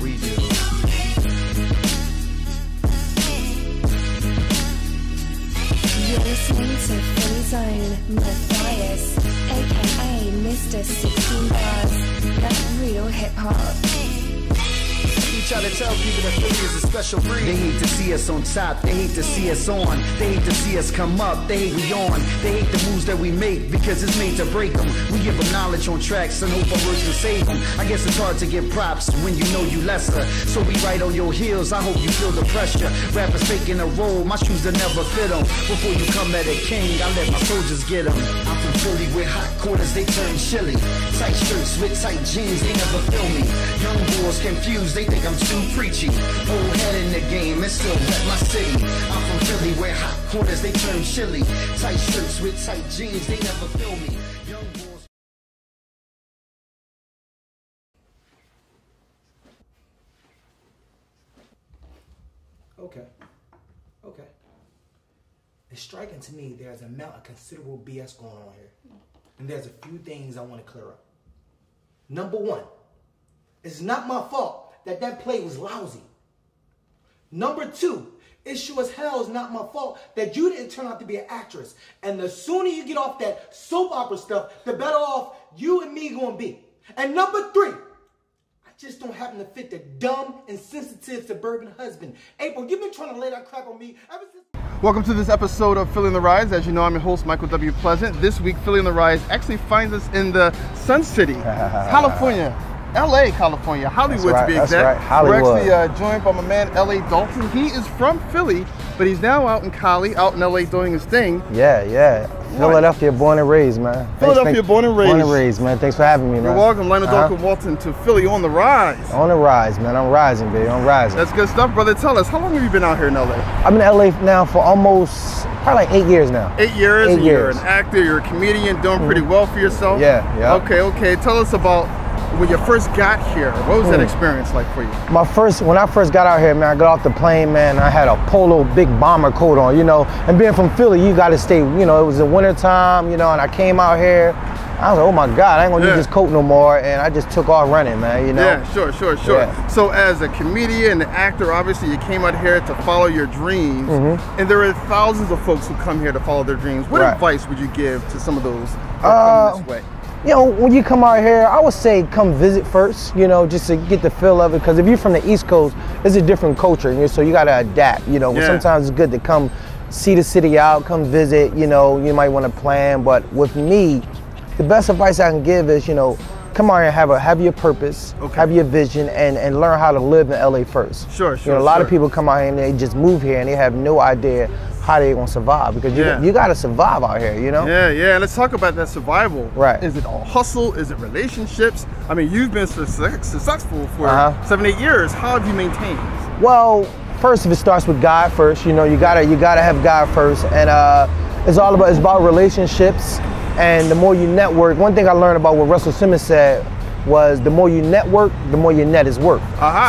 we do. You're listening to Philly's own Matthias, aka Mr. 16 Bars. That's real hip hop. We try to tell people that Philly is a special breed. They hate to see us on top, they hate to see us on. They hate to see us come up, they hate we on. They hate the moves that we make because it's made to break them. We give them knowledge on tracks and hope our words can save them. I guess it's hard to get props when you know you lesser. So we right on your heels, I hope you feel the pressure. Rappers faking a role, my shoes will never fit them. Before you come at a king, I let my soldiers get them. I'm from Philly with hot corners, they turn chilly. Tight shirts with tight jeans, they never feel me. Young boys confused, they think I'm too preachy. Old head in the game and still rep my city. I'm from Philly where hot corners they turn chilly. Tight shirts with tight jeans, they never feel me. Young boys. Okay. It's striking to me there's an amount of considerable BS going on here. And there's a few things I want to clear up. Number one, it's not my fault that play was lousy. Number two, it sure as hell is not my fault that you didn't turn out to be an actress. And the sooner you get off that soap opera stuff, the better off you and me gonna be. And number three, I just don't happen to fit the dumb, insensitive suburban husband. April, you've been trying to lay that crap on me ever since. Welcome to this episode of Philly on the Rise. As you know, I'm your host, Michael W. Pleasant. This week, Philly on the Rise actually finds us in the Sun City, California. LA, California, Hollywood to be exact. That's right, Hollywood. We're actually joined by my man, LA Dalton. He is from Philly, but he's now out in Cali, out in LA doing his thing. Yeah. Philadelphia, born and raised, man. Philadelphia, born and raised. Born and raised, man. Thanks for having me, man. You're welcome. Lionell Dalton Walton to Philly on the Rise. On the rise, man. I'm rising, baby. I'm rising. That's good stuff, brother. Tell us, how long have you been out here in LA? I've been in LA now for almost, probably like 8 years now. 8 years? 8 years. You're an actor, you're a comedian, doing pretty well for yourself? Yeah. Okay. Tell us about when you first got here. What was that experience like for you? When I first got out here, man, I got off the plane, man, I had a polo big bomber coat on, and being from Philly, you got to stay, it was the winter time, and I came out here, I was like, oh my God, I ain't gonna need this coat no more, and I just took off running, man, Yeah, sure. Yeah. So as a comedian, an actor, obviously you came out here to follow your dreams, and there are thousands of folks who come here to follow their dreams. What advice would you give to some of those who are coming this way? When you come out here, I would say come visit first, just to get the feel of it. Because if you're from the East Coast, it's a different culture, so you got to adapt, Sometimes it's good to come see the city out, come visit, you might want to plan. But with me, the best advice I can give is, come out here and have your purpose, have your vision, and learn how to live in LA first. Sure. A lot of people come out here and they just move here and they have no idea how they gonna survive, because you gotta survive out here, Yeah. Let's talk about that survival. Right. Is it all hustle? Is it relationships? I mean, you've been successful for 7-8 years. How have you maintained? Well, first, if it starts with God first, you gotta have God first, and it's about relationships. And the more you network, one thing I learned about what Russell Simmons said was the more you network, the more your net is worth.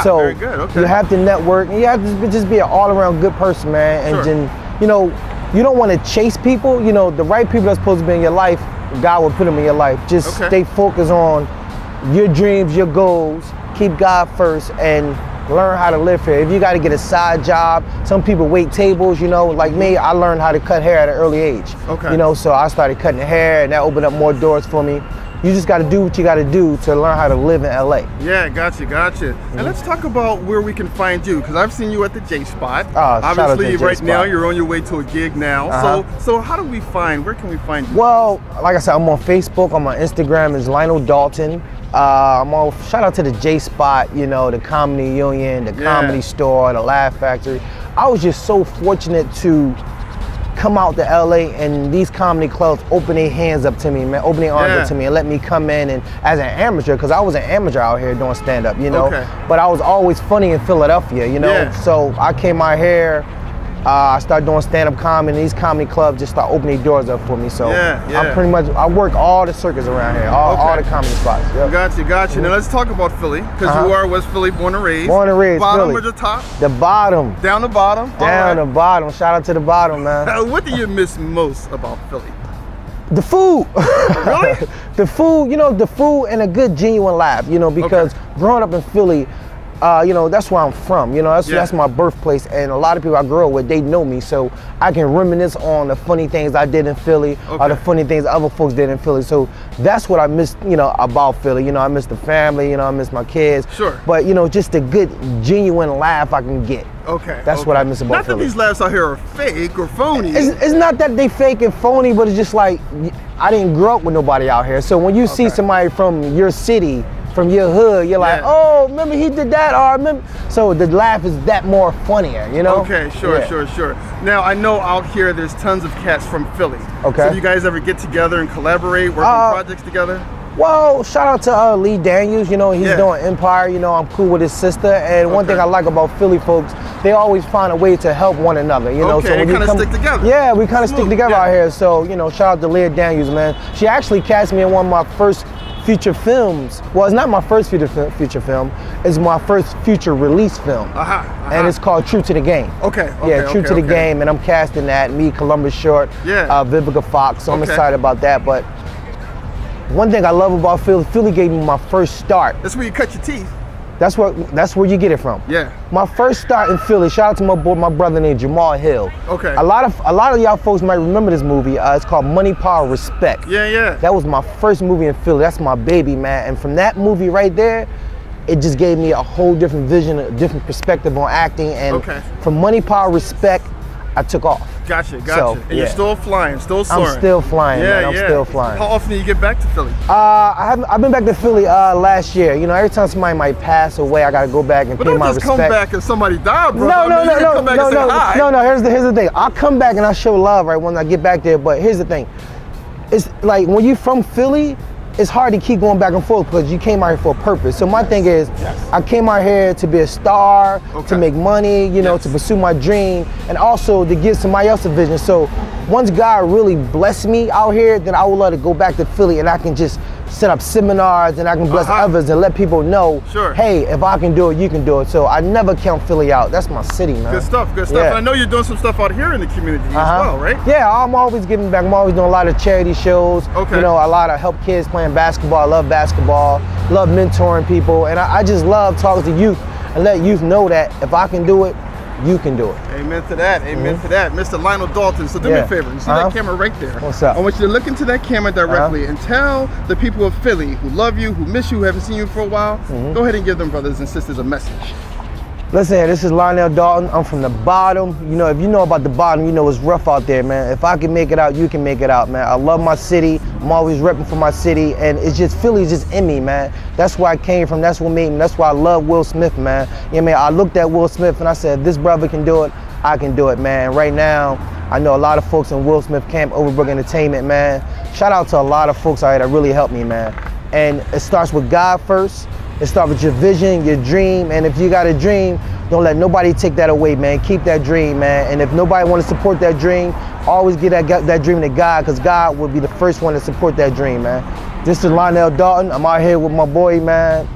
So very good. Okay. You have to network, and you have to just be an all-around good person, man. And then, you don't want to chase people. The right people that's supposed to be in your life, God will put them in your life. Just stay focused on your dreams, your goals. Keep God first, and learn how to live here. If you got to get a side job, some people wait tables, like me, I learned how to cut hair at an early age. So I started cutting hair, and that opened up more doors for me. You just got to do what you got to do to learn how to live in LA. Yeah, gotcha. And let's talk about where we can find you, because I've seen you at the J Spot. Obviously, right now you're on your way to a gig now. So how do we where can we find you? Well, like I said, I'm on Facebook. I'm on Instagram. It's Lionell Dalton. Shout out to the J Spot, the Comedy Union, the Comedy Store, the Laugh Factory. I was just so fortunate to come out to LA and these comedy clubs open their hands up to me, man, open their arms up to me and let me come in and as an amateur, because I was an amateur out here doing stand-up, but I was always funny in Philadelphia, so I came out here, I started doing stand-up comedy, and these comedy clubs just start opening doors up for me. So I work all the circuits around here, all the comedy spots. Gotcha. Now let's talk about Philly, because you are West Philly, born and raised. Born and raised, Bottom Philly. or the top? The bottom. Down the bottom? Down the bottom. Shout out to the bottom, man. What do you miss most about Philly? The food. Really? The food, the food and a good genuine laugh, because growing up in Philly, you know, that's where I'm from. You know, that's my birthplace, and a lot of people I grew up with, they know me, so I can reminisce on the funny things I did in Philly, or the funny things other folks did in Philly. So that's what I miss, you know, about Philly. You know, I miss the family. You know, I miss my kids. Sure. But you know, just a good, genuine laugh I can get. Okay. That's what I miss about Not Philly. that these laughs out here are fake or phony. It's not that they fake and phony, but it's just like I didn't grow up with nobody out here. So when you see somebody from your city, from your hood, you're like, oh, remember he did that, or remember. So the laugh is that more funnier, you know? Okay, sure. Now I know out here there's tons of cats from Philly. Okay. So do you guys ever get together and collaborate, work on projects together? Well, shout out to Lee Daniels, you know, he's doing Empire, you know, I'm cool with his sister, and one thing I like about Philly folks, they always find a way to help one another, you know. So when you kind of stick together. Yeah, we kind of stick together out here, so, you know, shout out to Lee Daniels, man. She actually cast me in one of my first feature films. Well, it's not my first feature film, it's my first feature release film. And it's called True to the Game. True to the Game, and I'm casting that, me, Columbus Short, Vivica Fox, so I'm excited about that. But one thing I love about Philly gave me my first start. That's where you cut your teeth. That's where you get it from. Yeah. My first start in Philly, shout out to my brother named Jamal Hill. Okay. A lot of y'all folks might remember this movie. It's called Money, Power, Respect. Yeah. That was my first movie in Philly. That's my baby, man. And from that movie right there, it just gave me a whole different vision, a different perspective on acting. And from Money, Power, Respect, I took off. Gotcha. And you're still flying, still soaring. I'm still flying, man. I'm still flying. How often do you get back to Philly? I've been back to Philly last year. You know, every time somebody might pass away, I gotta go back and pay my respect. But don't just come back if somebody died, bro. No. Here's the thing. I'll come back and I'll show love right when I get back there. But here's the thing. It's like when you're from Philly, it's hard to keep going back and forth because you came out here for a purpose. So my thing is, I came out here to be a star, to make money, you know, to pursue my dream, and also to give somebody else a vision. So once God really blessed me out here, then I would love to go back to Philly and I can just set up seminars and I can bless others and let people know, hey, if I can do it, you can do it. So I never count Philly out. That's my city, man. Good stuff. And I know you're doing some stuff out here in the community as well, right? Yeah, I'm always giving back. I'm always doing a lot of charity shows. You know, a lot of help kids playing basketball. I love basketball, love mentoring people, and I just love talking to youth and let youth know that if I can do it, you can do it. Amen to that. Amen to that. Mr. Lionell Dalton, so do me a favor. You see that camera right there? What's up? I want you to look into that camera directly and tell the people of Philly who love you, who miss you, who haven't seen you for a while, go ahead and give them brothers and sisters a message. Listen, this is Lionell Dalton. I'm from the bottom. You know, if you know about the bottom, you know it's rough out there, man. If I can make it out, you can make it out, man. I love my city. I'm always repping for my city, and it's just, Philly's just in me, man. That's where I came from. That's what made me. That's why I love Will Smith, man. You know what I mean? I looked at Will Smith and I said, if this brother can do it, I can do it, man. Right now, I know a lot of folks in Will Smith Camp, Overbrook Entertainment, man. Shout out to a lot of folks out here that really helped me, man. And it starts with God first. It starts with your vision, your dream, and if you got a dream, don't let nobody take that away, man. Keep that dream, man. And if nobody want to support that dream, always give that dream to God, because God will be the first one to support that dream, man. This is Lionell Dalton. I'm out here with my boy, man.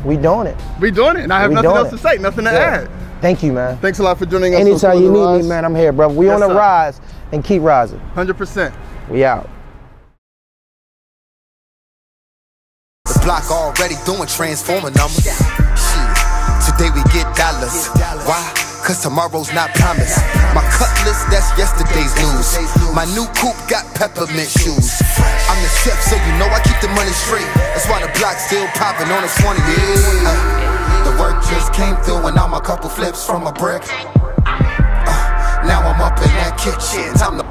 We doing it. We doing it, and I have nothing else to say, nothing to add. Thank you, man. Thanks a lot for joining us. Anytime you need me, man, I'm here, brother. We on the rise and keep rising. 100%. We out. The block already doing transformer numbers. Shit, today we get dollars. Why? Cause tomorrow's not promised. My cutlass, that's yesterday's news. My new coupe got peppermint shoes. I'm the chef, so you know I keep the money straight. That's why the block's still popping on its 20 years. The work just came through and I'm a couple flips from a brick. Now I'm up in that kitchen. Time to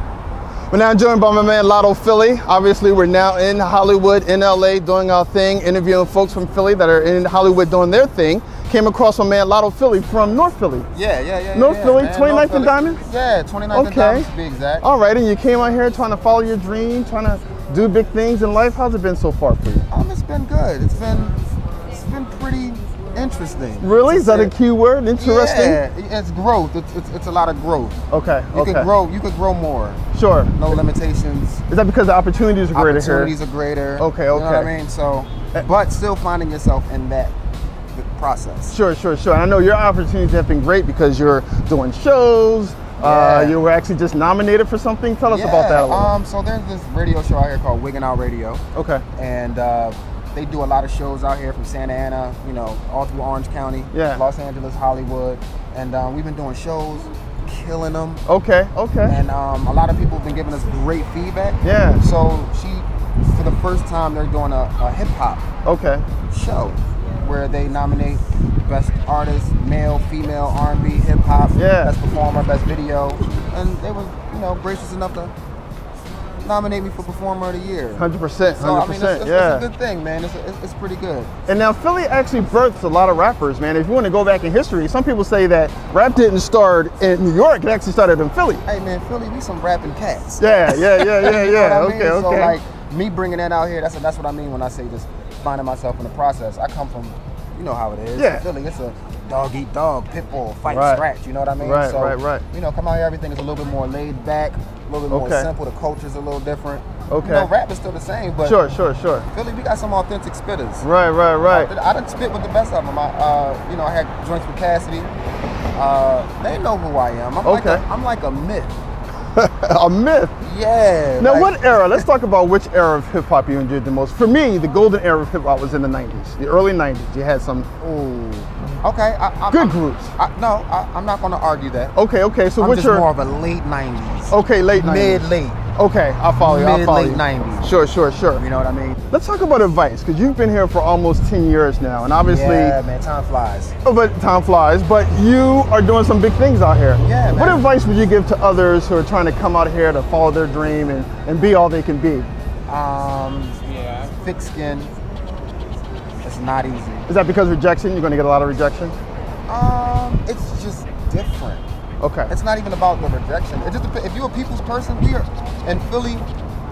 We're now joined by my man Lotto Philly. Obviously, we're now in Hollywood, in LA, doing our thing, interviewing folks from Philly that are in Hollywood doing their thing. Came across my man Lotto Philly from North Philly. Yeah. North Philly, man. 29th and Diamond? Yeah, 29th and Diamond to be exact. All right, and you came out here trying to follow your dream, trying to do big things in life. How's it been so far for you? It's been good. It's been pretty interesting. Really? Is that a key word? Interesting? Yeah, it's growth. It's a lot of growth. Okay. You could grow more. Sure. No limitations. Is that because the opportunities are greater here? Opportunities are greater. Okay. You know what I mean? So, but still finding yourself in that process. Sure. I know your opportunities have been great because you're doing shows. You were actually just nominated for something. Tell us about that a little. So there's this radio show out here called Wiggin' Out Radio. Okay. And they do a lot of shows out here from Santa Ana, you know, all through Orange County, Los Angeles, Hollywood, and we've been doing shows, killing them. Okay. And a lot of people have been giving us great feedback. Yeah. So for the first time, they're doing a hip hop show where they nominate best artist, male, female, R&B, hip hop, best performer, best video, and they were, you know, gracious enough to nominate me for Performer of the Year. 100%. So I mean, it's a good thing, man. It's pretty good. And now Philly actually births a lot of rappers, man. If you want to go back in history, some people say that rap didn't start in New York; it actually started in Philly. Hey, man, Philly, we some rapping cats. Yeah. You know what I mean? Okay. So like me bringing that out here, that's what I mean when I say just finding myself in the process. I come from, you know how it is. Yeah. Philly, it's a dog eat dog, pit bull, fight, scratch. You know what I mean? Right. You know, come out here, everything is a little bit more laid back, a little bit more simple. The culture's a little different. Okay. You know, rap is still the same, but sure. Philly, we got some authentic spitters. Right. I done spit with the best of them. You know, I had joints with Cassidy. They know who I am. I'm like a myth. A myth. Yeah. Now, what era? Let's talk about which era of hip hop you enjoyed the most. For me, the golden era of hip hop was in the '90s, the early '90s. You had some Okay. good groups. I'm not going to argue that. Okay. So I'm just more of a late '90s. Okay, late '90s. Mid-late. Okay, I'll follow you. Mid-late '90s. Sure. You know what I mean? Let's talk about advice, because you've been here for almost 10 years now, and obviously... Yeah, man, time flies. But time flies, but you are doing some big things out here. Yeah, man. What advice would you give to others who are trying to come out here to follow their dream and be all they can be? Thick skin. It's not easy. Is that because rejection? You're going to get a lot of rejection? It's just different. Okay. It's not even about the rejection. It just depends. If you're a people's person, we are in Philly.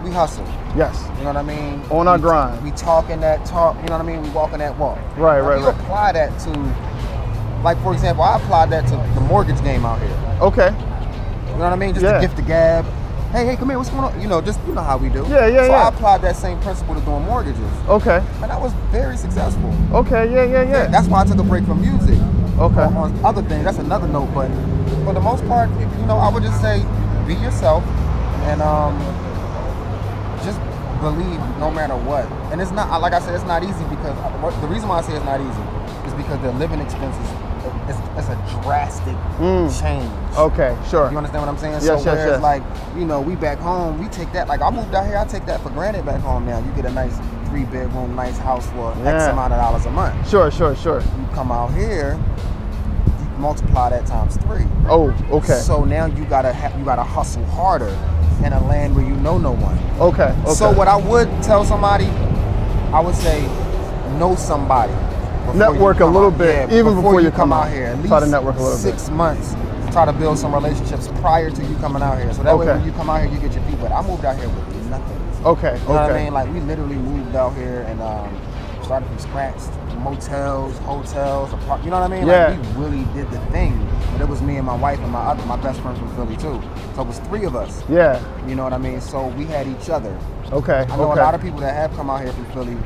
We hustle. Yes. You know what I mean? On our grind. We talking that talk. You know what I mean? We walking that walk. Right. You apply that to, like for example, I applied that to the mortgage game out here. Okay. You know what I mean? Just to gift the gab. Hey, come here. What's going on? You know, you know how we do. Yeah. So I applied that same principle to doing mortgages. Okay. And I was very successful. Okay. Yeah. That's why I took a break from music. Okay. On other things, that's another note, but for the most part, you know, I would just say be yourself and just believe no matter what. And it's not, like I said, it's not easy because the reason why I say it's not easy is because the living expenses, it's a drastic change. Okay, sure. You understand what I'm saying? Yes, so whereas yes. like, you know, we back home, we take that, like I moved out here, I take that for granted back home now. You get a nice 3-bedroom, nice house for X amount of dollars a month. Sure. You come out here, you multiply that times 3. Oh, okay. So now you gotta hustle harder in a land where you know no one. Okay. So what I would tell somebody, I would say know somebody. Network a little bit, even before you come out here. At least try to network a little 6 months. Try to build some relationships prior to you coming out here. So that way when you come out here, you get your feet wet. I moved out here with nothing. Okay. You know what I mean? Like we literally moved out here and started from scratch. Motels, hotels, you know what I mean? Yeah. Like we really did the thing. But it was me and my wife and my best friend from Philly too. So it was 3 of us. Yeah. You know what I mean? So we had each other. Okay. I know a lot of people that have come out here from Philly,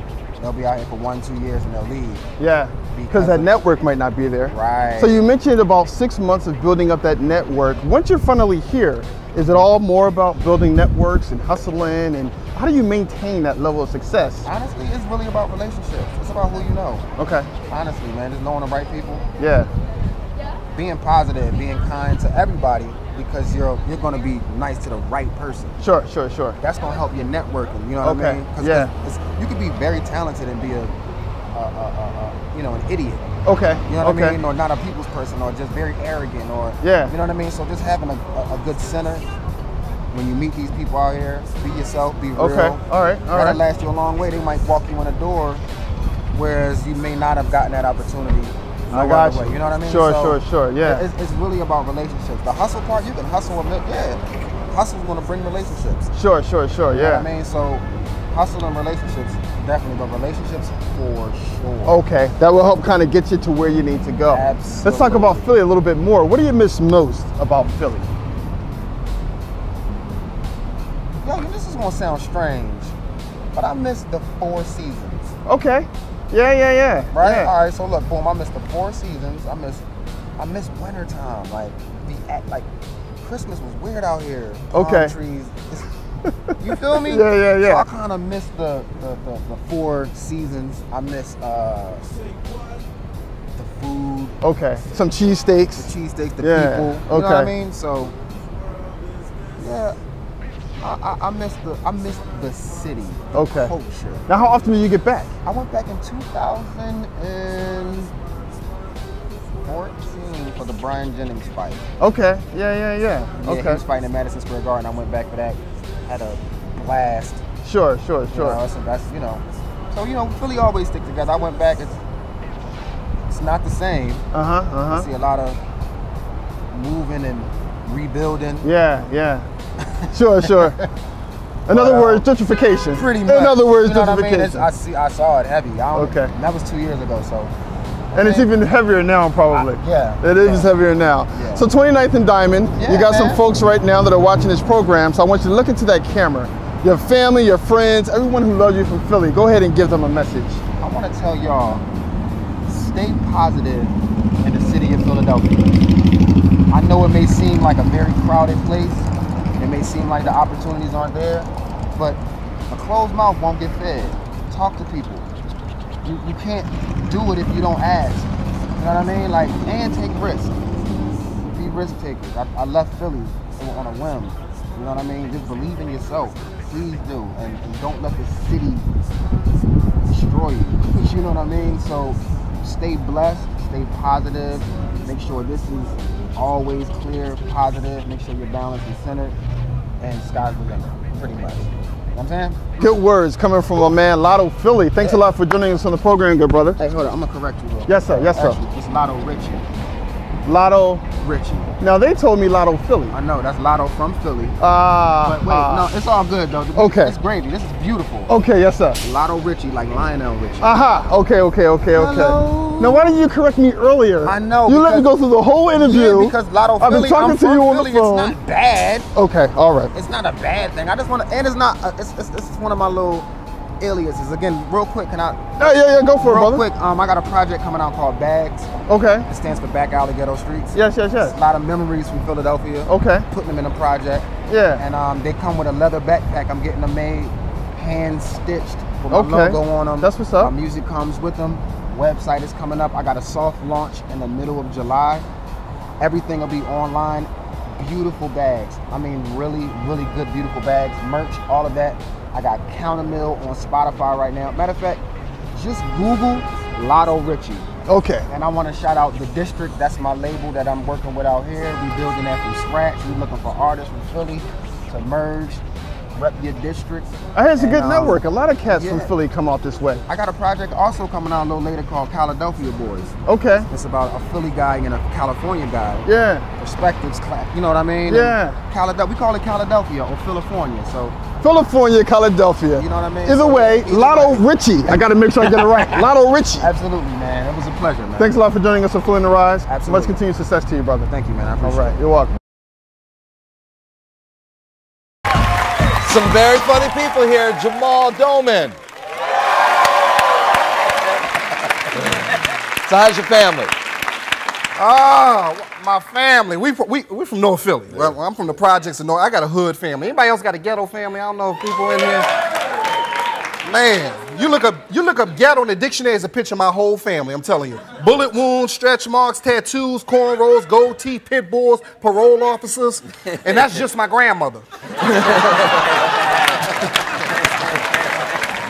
they'll be out here for 1-2 years and they'll leave. Yeah. Because that network might not be there. Right. So you mentioned about 6 months of building up that network. Once you're finally here, is it all more about building networks and hustling, and how do you maintain that level of success? Honestly, it's really about relationships. It's about who you know. Okay. Honestly, man, just knowing the right people. Yeah. Being positive, being kind to everybody, because you're going to be nice to the right person. Sure. That's going to help your networking. You know what I mean? Because you could be very talented and be an idiot. Okay. You know what I mean? Or not a people's person, or just very arrogant, or you know what I mean? So just having a good center when you meet these people out here, be yourself, be real. Okay. All right. That'll last you a long way. They might walk you in a door, whereas you may not have gotten that opportunity. I got you. You know what I mean? Sure. Yeah. It's really about relationships. The hustle part, you can hustle hustle's going to bring relationships. Sure. You know what I mean? So hustle and relationships, definitely, but relationships for sure. Okay, that will help kind of get you to where you need to go. Absolutely. Let's talk about Philly a little bit more. What do you miss most about Philly? Yo, this is going to sound strange, but I miss the 4 seasons. Okay. Yeah. Right? Yeah. All right, so look, boom, I miss the 4 seasons. I miss wintertime. Like Christmas was weird out here. Palm trees. You feel me? Yeah. So I kind of miss the 4 seasons. I miss the food. Okay. Some cheesesteaks. The cheesesteaks, the Yeah. people. You Okay. know what I mean? So yeah, I miss the city, the Okay. culture. Now, how often do you get back? I went back in 2014 for the Brian Jennings fight. Okay. Yeah. Yeah, he Okay. was fighting in Madison Square Garden. I went back for that. Had a blast. Sure. You know, so that's, you know. So, you know, Philly always stick together. I went back. It's not the same. I see a lot of moving and rebuilding. Yeah. Sure. In other words, gentrification. Pretty much. In other words, you know what gentrification. I mean? I saw it heavy. Okay. And that was 2 years ago, so. And it's even heavier now, probably. It is heavier now. Yeah. So 29th and Diamond, you got some folks right now that are watching this program, so I want you to look into that camera. Your family, your friends, everyone who loves you from Philly, go ahead and give them a message. I want to tell y'all, stay positive in the city of Philadelphia. I know it may seem like a very crowded place, and it may seem like the opportunities aren't there, but a closed mouth won't get fed. Talk to people. You can't do it if you don't ask. You know what I mean? Like, and take risks. Be risk takers. I left Philly on a whim. You know what I mean? Just believe in yourself. Please do. And don't let the city destroy you. You know what I mean? So stay blessed, stay positive. Make sure this is always clear, positive. Make sure you're balanced and centered. And sky's the limit, pretty much. You know what I'm saying? Good words coming from a man, Lotto Philly. Thanks a lot for joining us on the program, good brother. Hey, hold on. I'm going to correct you, bro. Yes, sir. Actually, it's Lotto Richie. Lotto Richie. Now, they told me Lotto Philly. I know, that's Lotto from Philly. But wait, no, it's all good, though. Okay. It's gravy. This is beautiful. Okay, yes, sir. Lotto Richie, like Lionell Richie. Okay. Hello. Now, why didn't you correct me earlier? I know. You let me go through the whole interview. Yeah, because Lotto I've Philly, been talking I'm to from you on Philly. the phone. It's not bad. Okay, all right. It's not a bad thing. I just want to, and it's not, it's one of my little aliases. Again, real quick, can I? Yeah, go for it, brother. Real quick, I got a project coming out called Bags. Okay. It stands for Back Alley Ghetto Streets. Yes. It's a lot of memories from Philadelphia. Okay. Putting them in a project. Yeah. And they come with a leather backpack. I'm getting them made, hand stitched with my logo on them. That's what's up. My music comes with them. Website is coming up. I got a soft launch in the middle of July. Everything will be online. Beautiful bags. I mean, really, really good, beautiful bags. Merch, all of that. I got Countermill on Spotify right now. Matter of fact, just Google Lotto Richie. Okay. And I want to shout out The District. That's my label that I'm working with out here. We building that from scratch. We looking for artists from Philly to merge, rep your district. I hear it's a good network. A lot of cats from yeah. Philly come out this way. I got a project also coming out a little later called Philadelphia Boys. Okay. It's about a Philly guy and a California guy. Yeah. Perspectives clash. You know what I mean? Yeah. We call it Philadelphia or Philadelphia. So. Philadelphia, Philadelphia. You know what I mean? Either way, Lotto Richie. I got to make sure I get it right. Lotto Richie. Absolutely, man. It was a pleasure, man. Thanks a lot for joining us on Philly in the Rise. Absolutely. Much continued success to you, brother. Thank you, man. I appreciate it. All right. You're welcome. Some very funny people here. Jamal, Doman. So how's your family? My family. We from North Philly. Yeah. Well, I'm from the projects of North. I got a hood family. Anybody else got a ghetto family? I don't know if people in here. Man, you look up ghetto in the dictionary, as a picture of my whole family. I'm telling you. Bullet wounds, stretch marks, tattoos, cornrows, gold teeth, pit bulls, parole officers, and that's just my grandmother.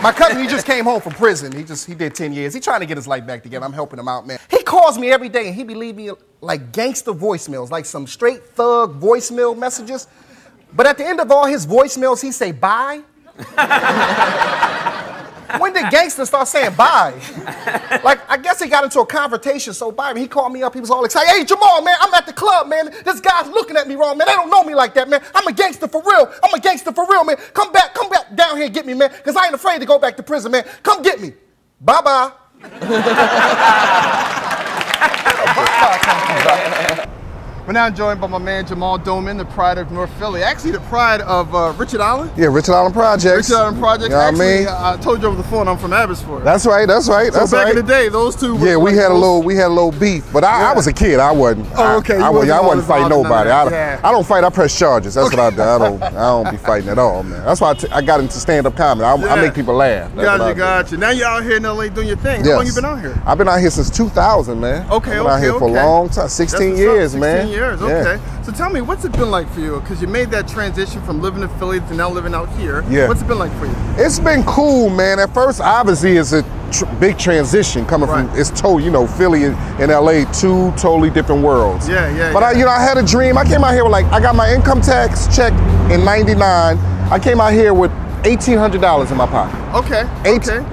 My cousin, he just came home from prison. He did 10 years. He trying to get his life back together. I'm helping him out, man. He calls me every day and he be leaving me like gangster voicemails, like some straight thug voicemail messages. But at the end of all his voicemails, he say bye. When did gangsters start saying bye? Like, I guess he got into a confrontation, so bye. He called me up, he was all excited. Hey, Jamal, man, I'm at the club, man. This guy's looking at me wrong, man. They don't know me like that, man. I'm a gangster for real. I'm a gangster for real, man. Come back down here and get me, man, because I ain't afraid to go back to prison, man. Come get me. Bye-bye. We're now joined by my man Jamal Doman, the pride of North Philly. Actually, the pride of Richard Allen. Yeah, Richard Allen Projects. Richard Allen Projects. You know Actually, what I mean? I told you over the phone I'm from Abbotsford. That's right. That's right. So that's back right. in the day, those two. Yeah, we had a little beef, but I was a kid. I wasn't. Oh, okay. I wasn't fighting nobody. Yeah. I don't fight. I press charges. That's what I do. I don't be fighting at all, man. That's why I got into stand-up comedy. I make people laugh. Gotcha. Now you're out here in LA doing your thing. How long you been out here? I've been out here since 2000, man. Okay. I've been out here for a long time. 16 years, man. 16 years. Okay. So tell me, what's it been like for you? Because you made that transition from living in Philly to now living out here. Yeah. What's it been like for you? It's been cool, man. At first, obviously, it's a big transition coming from, Philly and LA, two totally different worlds. But I had a dream. I came out here with I got my income tax check in '99. I came out here with $1,800 in my pocket. Okay.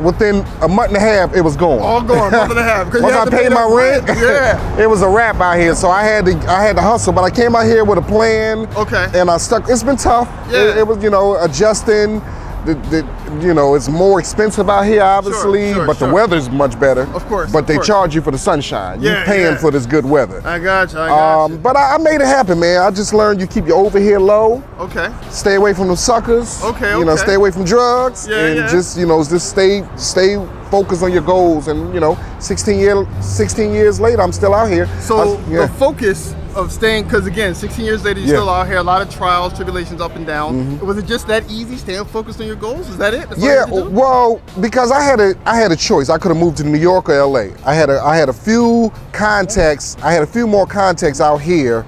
Within a month and a half, it was gone. All gone, month and a half. Once I paid my rent, it was a wrap out here. So I had to hustle. But I came out here with a plan. Okay. And I stuck. It's been tough. Yeah. It was, adjusting. It's more expensive out here, obviously, but the weather's much better. Of course. But they charge you for the sunshine. You're paying for this good weather. I got you. But I made it happen, man. I just learned you keep your overhead low. Okay. Stay away from the suckers. Okay. Stay away from drugs. Just stay focused on your goals. And 16 years later, I'm still out here. So the focus of staying, because again, 16 years later, you're still out here, a lot of trials, tribulations up and down. Was it just that easy, staying focused on your goals? Is that it? Well, because I had a choice. I could have moved to New York or LA. I had a few contacts. I had a few more contacts out here.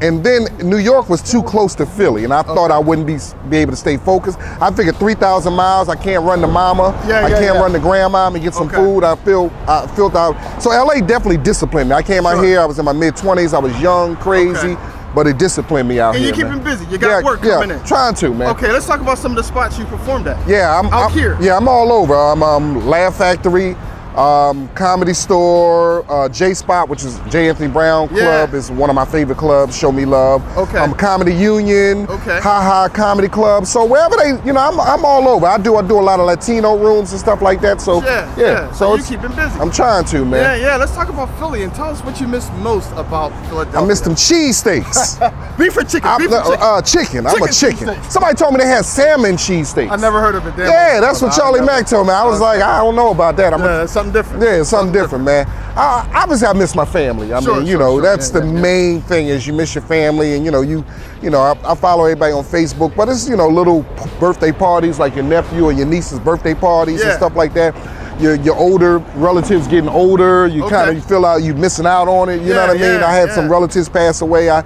And then New York was too close to Philly, and I thought I wouldn't be able to stay focused. I figured 3,000 miles, I can't run to mama, I can't run to grandma and get some food. I felt out. So LA definitely disciplined me. I came out here, I was in my mid-20s, I was young, crazy, but it disciplined me out here. And you're keeping busy, you got work coming in. Trying to, man. Okay, let's talk about some of the spots you performed at. I'm out here. Yeah, I'm all over. I'm Laugh Factory, Comedy Store, J Spot, which is J. Anthony Brown Club, is one of my favorite clubs. Show Me Love. Comedy Union. Ha Ha Comedy Club. So wherever they, I'm all over. I do a lot of Latino rooms and stuff like that. So So you're keeping busy. I'm trying to, man. Yeah. Let's talk about Philly and tell us what you miss most about Philadelphia. I miss them cheesesteaks. Beef or chicken? Chicken. I'm a chicken. Somebody told me they had salmon cheesesteaks. I never heard of it. That's what Charlie Mack told me. I was like, I don't know about that. Something different. Yeah, something different, man. Obviously, I miss my family. I mean, that's the main thing is you miss your family, and I follow everybody on Facebook, but it's little birthday parties like your nephew or your niece's birthday parties and stuff like that. Your older relatives getting older, you kind of feel like you're missing out on it. You know what I mean? I had some relatives pass away. I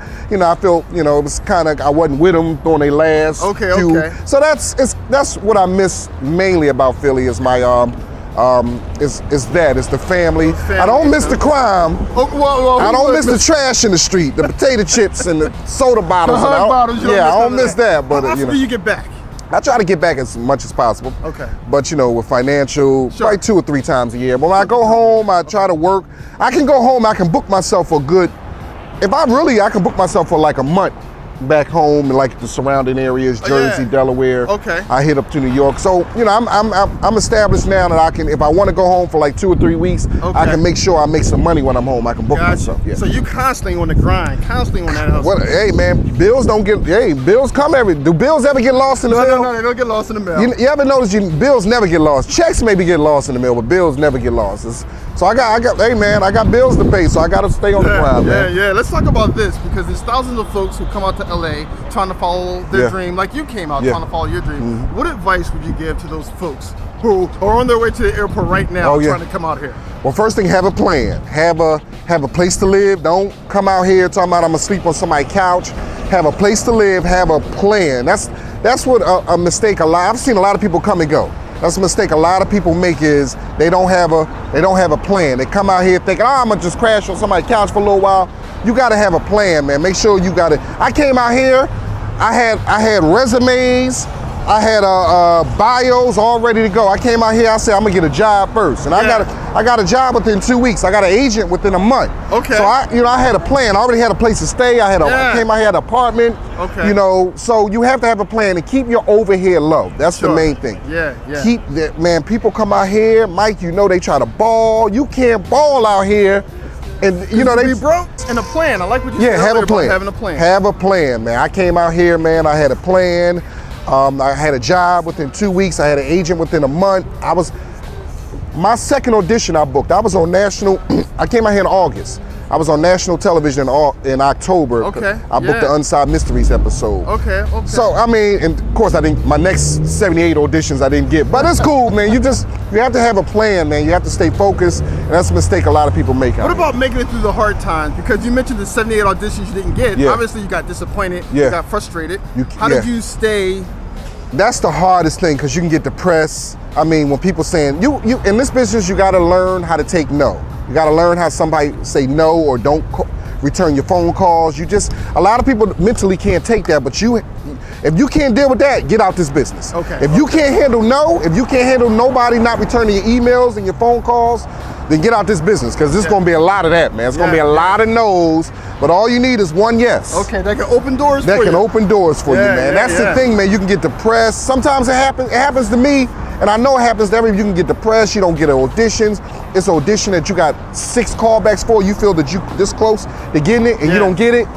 felt it was kind of I wasn't with them during their last few. So that's what I miss mainly about Philly is my it's the family. I don't miss the crime. I don't miss the trash in the street, the potato chips and the soda bottles. I don't miss that. But how often do you get back? I try to get back as much as possible. Okay. But with financial, probably 2 or 3 times a year. But when I go home, I try to work. I can go home, I can book myself for good. I can book myself for like a month back home in like the surrounding areas, Jersey, Delaware. I hit up to New York. So, I'm established now that I can, if I want to go home for like 2 or 3 weeks, I can make sure I make some money when I'm home. I can book myself. So you constantly on the grind, constantly on that hustle. Hey man, bills come do bills ever get lost in the mail? No, they don't get lost in the mail. You ever notice bills never get lost? Checks maybe get lost in the mail, but bills never get lost. So I got bills to pay, so I got to stay on the grind, man. Yeah. Let's talk about this because there's thousands of folks who come out to LA trying to follow their dream, like you came out trying to follow your dream. What advice would you give to those folks who are on their way to the airport right now trying to come out here? Well, first thing, have a plan. Have a place to live. Don't come out here talking about I'm gonna sleep on somebody's couch. Have a place to live. Have a plan. That's what a mistake. I've seen a lot of people come and go. That's a mistake a lot of people make is they don't have a plan. They come out here thinking, I'm gonna just crash on somebody's couch for a little while. You gotta have a plan, man. Make sure you got it. I came out here, I had resumes, I had bios all ready to go. I came out here, I said I'm gonna get a job first. And I got a job within 2 weeks. I got an agent within a month. So I had a plan. I already had a place to stay. I came out here, had an apartment. So you have to have a plan and keep your overhead low. That's the main thing. Keep that, man. People come out here, Mike, they try to ball. You can't ball out here And you know, they be broke and a plan. I like what you said. Have a plan. Having a plan. Have a plan, man. I came out here, man. I had a plan. I had a job within 2 weeks. I had an agent within a month. My second audition I booked. I was on national. I came out here in August. I was on national television in October. Okay. I booked the Unsolved Mysteries episode. Okay. So I mean, and of course I didn't. My next 78 auditions I didn't get, but it's cool, man. You have to have a plan, man. You have to stay focused, and that's a mistake a lot of people make. What about making it through the hard times? Because you mentioned the 78 auditions you didn't get. Obviously, you got disappointed. You got frustrated. How did you stay? That's the hardest thing, because you can get depressed. I mean, when people saying you in this business, you got to learn how to take no. You got to learn how somebody say no or don't return your phone calls. A lot of people mentally can't take that, but if you can't deal with that, get out this business. Okay. If you can't handle no, if you can't handle nobody not returning your emails and your phone calls, then get out this business, because there's going to be a lot of that, man. It's going to be a lot of no's, but all you need is one yes. Okay, that can open doors for you. That can open doors for you, man. That's the thing, man. You can get depressed. Sometimes it happens to me, and I know it happens to everybody. You can get depressed. You don't get auditions. It's an audition that you got 6 callbacks for. You feel that you this close to getting it, and you don't get it.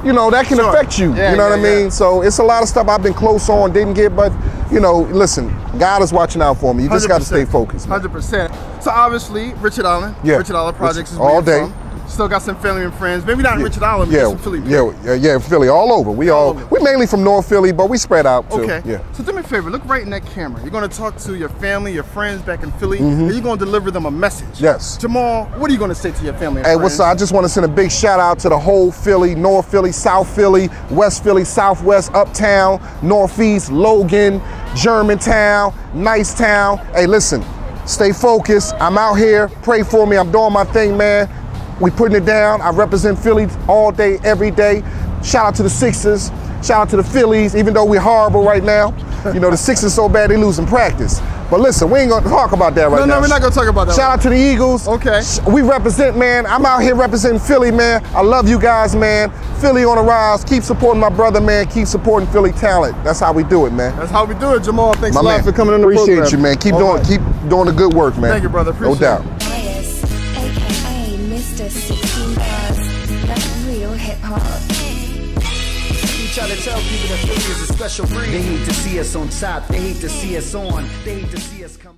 You know, that can affect you. You know what I mean? So it's a lot of stuff I've been close on, didn't get, but you know, listen, God is watching out for me. You just got to stay focused. 100%. So obviously, Richard Island. Richard Island Projects is where all day. From. Still got some family and friends. Maybe not in Richard Island, but some Philly. Philly, all over. We mainly from North Philly, but we spread out too. Okay. So do me a favor, look right in that camera. You're gonna talk to your family, your friends back in Philly, and you're gonna deliver them a message. Yes. Jamal, what are you gonna say to your family and friends? Hey, what's up? I just want to send a big shout out to the whole Philly, North Philly, South Philly, West Philly, Southwest, Uptown, Northeast, Logan, Germantown, Nicetown. Hey, listen, stay focused. I'm out here. Pray for me. I'm doing my thing, man. We putting it down. I represent Philly all day, every day. Shout out to the Sixers. Shout out to the Phillies, even though we're horrible right now. You know, the Sixers so bad they losing practice. But listen, we ain't gonna talk about that right now. No, we're not gonna talk about that. Shout out to the Eagles. Okay. We represent, man. I'm out here representing Philly, man. I love you guys, man. Philly on the rise. Keep supporting my brother, man. Keep supporting Philly talent. That's how we do it, man. That's how we do it, Jamal. Thanks a lot for coming in the program. Appreciate you, man. Keep doing the good work, man. Thank you, brother. Appreciate it. No doubt. Mr. 16 bars, that's real hip-hop. We try to tell people that Philly is a special breed. They hate to see us on top. They hate to see us on. They hate to see us come.